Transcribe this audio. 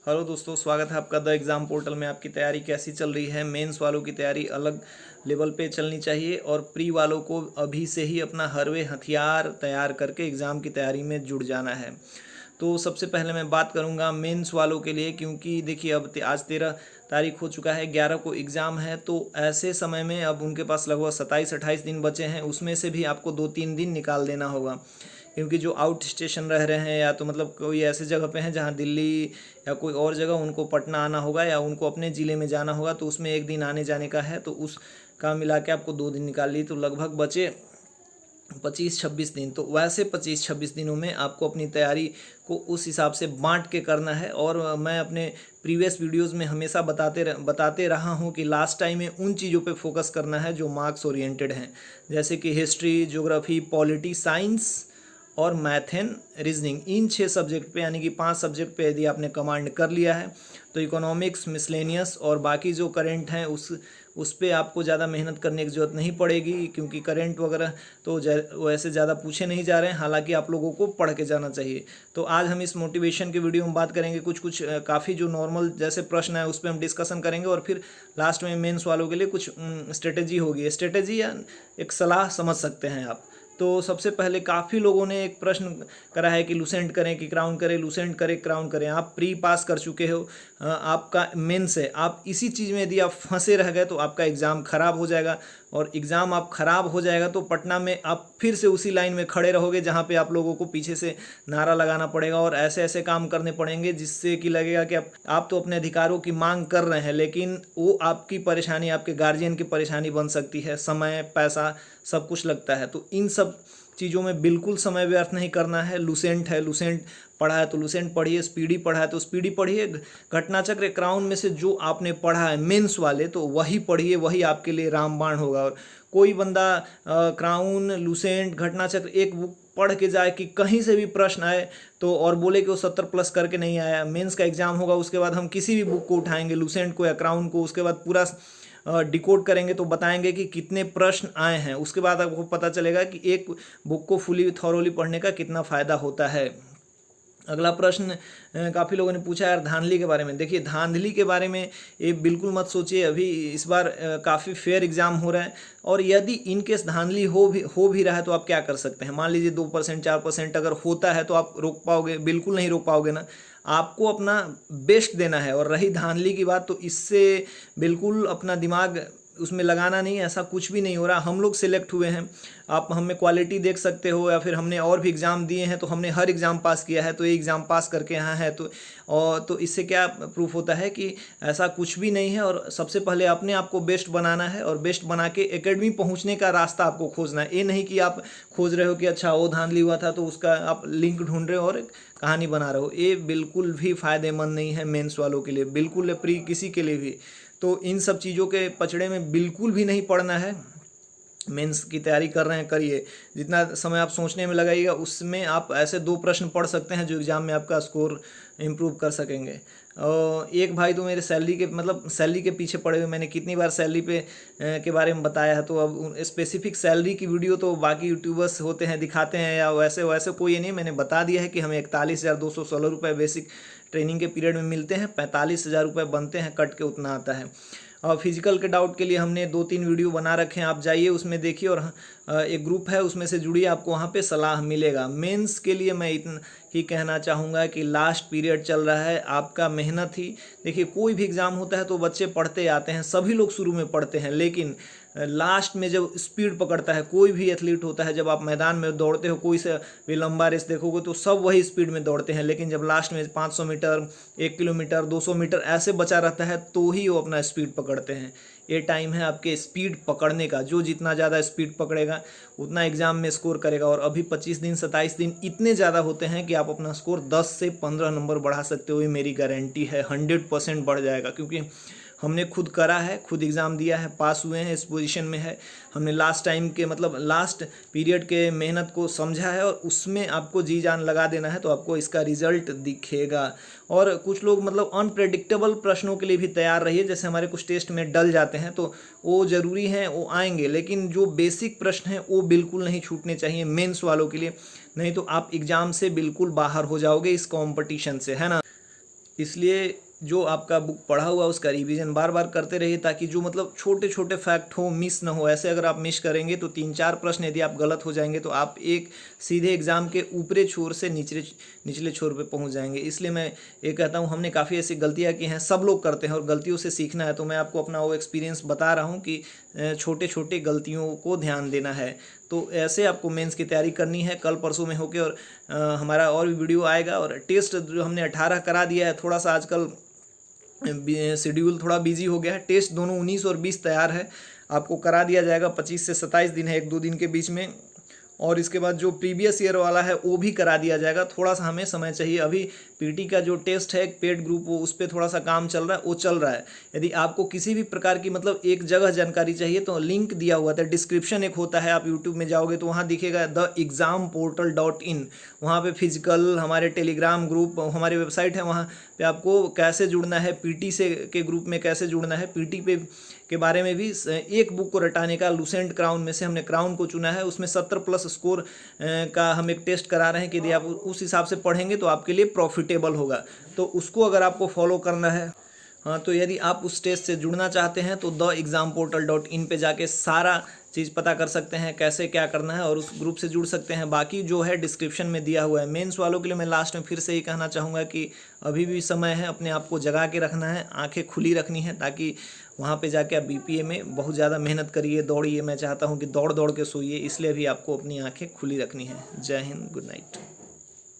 Hello दोस्तों, स्वागत है आपका द एग्ज़ाम पोर्टल में। आपकी तैयारी कैसी चल रही है? मेंस वालों की तैयारी अलग लेवल पे चलनी चाहिए और प्री वालों को अभी से ही अपना हरवे हथियार तैयार करके एग्ज़ाम की तैयारी में जुड़ जाना है। तो सबसे पहले मैं बात करूंगा मेंस वालों के लिए, क्योंकि देखिए अब आज 13 तारीख हो चुका है, 11 को एग्ज़ाम है। तो ऐसे समय में अब उनके पास लगभग 27-28 दिन बचे हैं, उसमें से भी आपको 2-3 दिन निकाल देना होगा। क्योंकि जो आउट स्टेशन रह रहे हैं या तो मतलब कोई ऐसे जगह पे हैं जहाँ दिल्ली या कोई और जगह उनको पटना आना होगा या उनको अपने ज़िले में जाना होगा, तो उसमें एक दिन आने जाने का है, तो उसका मिला के आपको 2 दिन निकाल ली, तो लगभग बचे 25-26 दिन। तो वैसे 25-26 दिनों में आपको अपनी तैयारी को उस हिसाब से बांट के करना है। और मैं अपने प्रीवियस वीडियोस में हमेशा बताते रहा हूँ कि लास्ट टाइम में उन चीज़ों पे फोकस करना है जो मार्क्स ओरिएंटेड हैं, जैसे कि हिस्ट्री, ज्योग्राफी, पॉलिटी, साइंस और math and reasoning. In 6 subject पे, यानी कि 5 सब्जेक्ट पे यदि आपने कमांड कर लिया है तो इकोनॉमिक्स, मिसलेनियस और बाकी जो करंट हैं उस पे आपको ज़्यादा मेहनत करने की ज़रूरत नहीं पड़ेगी, क्योंकि करंट वगैरह तो वैसे ज़्यादा पूछे नहीं जा रहे हैं। हालांकि आप लोगों को पढ़ के जाना चाहिए। तो आज हम इस मोटिवेशन के वीडियो में बात करेंगे, कुछ काफ़ी जो नॉर्मल जैसे प्रश्न है उस पर हम डिस्कशन करेंगे, और फिर लास्ट में मेंस वालों के लिए कुछ स्ट्रेटेजी होगी। स्ट्रेटेजी या एक सलाह समझ सकते हैं आप। तो सबसे पहले काफ़ी लोगों ने एक प्रश्न करा है कि लूसेंट करें कि क्राउन करें, लूसेंट करें क्राउन करें। आप प्री पास कर चुके हो, आपका मेंस है, आप इसी चीज़ में यदि आप फंसे रह गए तो आपका एग्ज़ाम ख़राब हो जाएगा। और एग्ज़ाम आप ख़राब हो जाएगा तो पटना में आप फिर से उसी लाइन में खड़े रहोगे जहाँ पे आप लोगों को पीछे से नारा लगाना पड़ेगा और ऐसे ऐसे काम करने पड़ेंगे जिससे कि लगेगा कि आप तो अपने अधिकारों की मांग कर रहे हैं, लेकिन वो आपकी परेशानी, आपके गार्जियन की परेशानी बन सकती है। समय, पैसा सब कुछ लगता है, तो इन सब चीज़ों में बिल्कुल समय व्यर्थ नहीं करना है। लूसेंट है, लूसेंट पढ़ा है तो लूसेंट पढ़िए, स्पीडी पढ़ा है तो स्पीडी पढ़िए। घटनाचक्र, क्राउन में से जो आपने पढ़ा है मेंस वाले, तो वही पढ़िए, वही आपके लिए रामबाण होगा। और कोई बंदा क्राउन, लूसेंट, घटनाचक्र एक बुक पढ़ के जाए कि कहीं से भी प्रश्न आए तो और बोले कि वो 70+ करके नहीं आया, मेंस का एग्जाम होगा, उसके बाद हम किसी भी बुक को उठाएंगे, लूसेंट को या क्राउन को, उसके बाद पूरा डिकोड करेंगे तो बताएंगे कि कितने प्रश्न आए हैं। उसके बाद आपको पता चलेगा कि एक बुक को फुली थॉरोली पढ़ने का कितना फ़ायदा होता है। अगला प्रश्न काफ़ी लोगों ने पूछा यार धांधली के बारे में। देखिए, धांधली के बारे में ये बिल्कुल मत सोचिए। अभी इस बार काफ़ी फेयर एग्जाम हो रहा है, और यदि इनकेस धांधली हो भी रहा है तो आप क्या कर सकते हैं। मान लीजिए 2% 4% अगर होता है तो आप रोक पाओगे? बिल्कुल नहीं रोक पाओगे ना। आपको अपना बेस्ट देना है। और रही धांधली की बात, तो इससे बिल्कुल अपना दिमाग उसमें लगाना नहीं है। ऐसा कुछ भी नहीं हो रहा। हम लोग सिलेक्ट हुए हैं, आप हमें क्वालिटी देख सकते हो, या फिर हमने और भी एग्ज़ाम दिए हैं तो हमने हर एग्ज़ाम पास किया है, तो ये एग्ज़ाम पास करके यहाँ है। तो इससे क्या प्रूफ होता है कि ऐसा कुछ भी नहीं है। और सबसे पहले अपने आप को बेस्ट बनाना है, और बेस्ट बना के एकेडमी पहुँचने का रास्ता आपको खोजना है। ये नहीं कि आप खोज रहे हो कि अच्छा वो धांधली हुआ था तो उसका आप लिंक ढूंढ रहे हो और कहानी बना रहे हो। ये बिल्कुल भी फ़ायदेमंद नहीं है मेंस वालों के लिए, बिल्कुल प्री किसी के लिए भी। तो इन सब चीज़ों के पचड़े में बिल्कुल भी नहीं पड़ना है। मेंस की तैयारी कर रहे हैं, करिए। जितना समय आप सोचने में लगाइएगा उसमें आप ऐसे 2 प्रश्न पढ़ सकते हैं जो एग्ज़ाम में आपका स्कोर इम्प्रूव कर सकेंगे। और एक भाई तो मेरे सैलरी के पीछे पड़े हुए, मैंने कितनी बार सैलरी के बारे में बताया है। तो अब स्पेसिफिक सैलरी की वीडियो तो बाकी यूट्यूबर्स होते हैं दिखाते हैं, या वैसे वैसे कोई नहीं। मैंने बता दिया है कि हमें 41,216 रुपये बेसिक ट्रेनिंग के पीरियड में मिलते हैं, 45,000 रुपये बनते हैं, कट के उतना आता है। और फिजिकल के डाउट के लिए हमने 2-3 वीडियो बना रखे हैं, आप जाइए उसमें देखिए। और एक ग्रुप है उसमें से जुड़िए, आपको वहाँ पे सलाह मिलेगा। मेंस के लिए मैं इतना ही कहना चाहूँगा कि लास्ट पीरियड चल रहा है, आपका मेहनत ही। देखिए, कोई भी एग्ज़ाम होता है तो बच्चे पढ़ते आते हैं, सभी लोग शुरू में पढ़ते हैं, लेकिन लास्ट में जब स्पीड पकड़ता है, कोई भी एथलीट होता है, जब आप मैदान में दौड़ते हो, कोई से भी लंबा रेस देखोगे तो सब वही स्पीड में दौड़ते हैं, लेकिन जब लास्ट में 500 मीटर, 1 किलोमीटर, 200 मीटर ऐसे बचा रहता है तो ही वो अपना स्पीड पकड़ते हैं। ये टाइम है आपके स्पीड पकड़ने का। जो जितना ज़्यादा स्पीड पकड़ेगा उतना एग्ज़ाम में स्कोर करेगा। और अभी 25 दिन, 27 दिन इतने ज़्यादा होते हैं कि आप अपना स्कोर 10 से 15 नंबर बढ़ा सकते हो। ये मेरी गारंटी है, 100% बढ़ जाएगा, क्योंकि हमने खुद करा है, खुद एग्ज़ाम दिया है, पास हुए हैं, इस पोजीशन में है। हमने लास्ट टाइम के लास्ट पीरियड के मेहनत को समझा है, और उसमें आपको जी जान लगा देना है तो आपको इसका रिजल्ट दिखेगा। और कुछ लोग अनप्रेडिक्टेबल प्रश्नों के लिए भी तैयार रहिए। जैसे हमारे कुछ टेस्ट में डल जाते हैं तो वो ज़रूरी हैं, वो आएंगे, लेकिन जो बेसिक प्रश्न हैं वो बिल्कुल नहीं छूटने चाहिए मेंस वालों के लिए। नहीं तो आप एग्ज़ाम से बिल्कुल बाहर हो जाओगे इस कॉम्पिटिशन से, है ना। इसलिए जो आपका बुक पढ़ा हुआ उसका रिवीजन बार बार करते रहिए, ताकि जो मतलब छोटे छोटे फैक्ट हो मिस ना हो। ऐसे अगर आप मिस करेंगे तो 3-4 प्रश्न यदि आप गलत हो जाएंगे तो आप एक सीधे एग्जाम के ऊपरी छोर से निचले छोर पे पहुंच जाएंगे। इसलिए मैं ये कहता हूं, हमने काफ़ी ऐसी गलतियां की हैं, सब लोग करते हैं और गलतियों से सीखना है। तो मैं आपको अपना वो एक्सपीरियंस बता रहा हूँ कि छोटे छोटे गलतियों को ध्यान देना है। तो ऐसे आपको मेंस की तैयारी करनी है कल परसों में होके। और हमारा और भी वीडियो आएगा। और टेस्ट जो हमने 18 करा दिया है, थोड़ा सा आजकल शेड्यूल थोड़ा बिजी हो गया है। टेस्ट दोनों 19 और 20 तैयार है, आपको करा दिया जाएगा। 25 से 27 दिन है, 1-2 दिन के बीच में। और इसके बाद जो प्रीवियस ईयर वाला है वो भी करा दिया जाएगा। थोड़ा सा हमें समय चाहिए। अभी पीटी का जो टेस्ट है पेड ग्रुप, वो उस पर थोड़ा सा काम चल रहा है, वो चल रहा है। यदि आपको किसी भी प्रकार की मतलब एक जगह जानकारी चाहिए तो लिंक दिया हुआ था, डिस्क्रिप्शन एक होता है, आप यूट्यूब में जाओगे तो वहाँ दिखेगा theexamportal.in। वहाँ पे फिजिकल हमारे टेलीग्राम ग्रुप, हमारी वेबसाइट है, वहाँ पे आपको कैसे जुड़ना है, पीटी से के ग्रुप में कैसे जुड़ना है, पीटी पे के बारे में भी एक बुक को रटाने का लूसेंट क्राउन में से हमने क्राउन को चुना है। उसमें 70+ स्कोर का हम एक टेस्ट करा रहे हैं कि यदि आप उस हिसाब से पढ़ेंगे तो आपके लिए प्रॉफिटेबल होगा। तो उसको अगर आपको फॉलो करना है, हाँ, तो यदि आप उस टेस्ट से जुड़ना चाहते हैं तो theexamportal.in पे जाके सारा चीज़ पता कर सकते हैं कैसे क्या करना है और उस ग्रुप से जुड़ सकते हैं। बाकी जो है डिस्क्रिप्शन में दिया हुआ है। मेंस वालों के लिए मैं लास्ट में फिर से ही कहना चाहूँगा कि अभी भी समय है, अपने आप को जगा के रखना है, आंखें खुली रखनी है, ताकि वहाँ पे जाके आप बीपीए में बहुत ज़्यादा मेहनत करिए, दौड़िए। मैं चाहता हूँ कि दौड़ दौड़ के सोइए, इसलिए भी आपको अपनी आंखें खुली रखनी है। जय हिंद, गुड नाइट।